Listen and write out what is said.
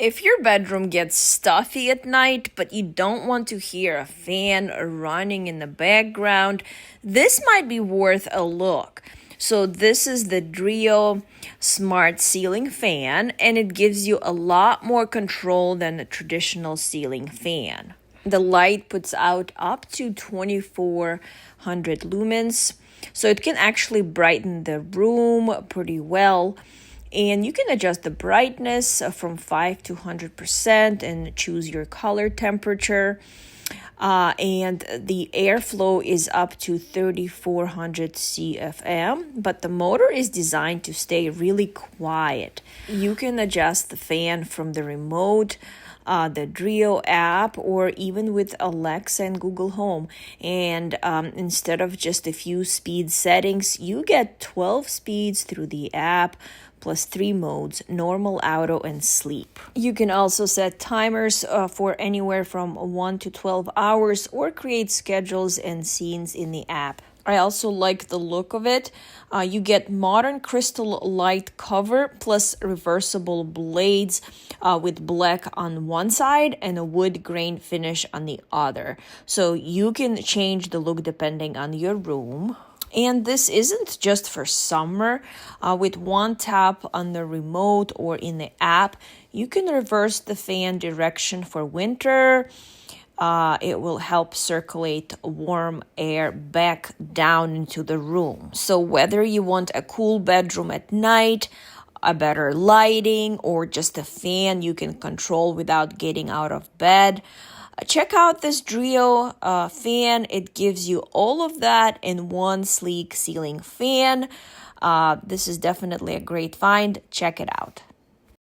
If your bedroom gets stuffy at night, but you don't want to hear a fan running in the background, this might be worth a look. So this is the Dreo Smart Ceiling Fan, and it gives you a lot more control than a traditional ceiling fan. The light puts out up to 2400 lumens, so it can actually brighten the room pretty well. And you can adjust the brightness from 5 to 100% and choose your color temperature. And the airflow is up to 3400 CFM, but the motor is designed to stay really quiet. You can adjust the fan from the remote, the Dreo app, or even with Alexa and Google Home. And instead of just a few speed settings, you get 12 speeds through the app, plus 3 modes: normal, auto, and sleep. You can also set timers for anywhere from 1 to 12 hours or create schedules and scenes in the app. I also like the look of it. You get modern crystal light cover plus reversible blades with black on one side and a wood grain finish on the other. So you can change the look depending on your room. And this isn't just for summer. With one tap on the remote or in the app, you can reverse the fan direction for winter. It will help circulate warm air back down into the room. So whether you want a cool bedroom at night, a better lighting, or just a fan you can control without getting out of bed, check out this Dreo fan. It gives you all of that in one sleek ceiling fan. This is definitely a great find. Check it out.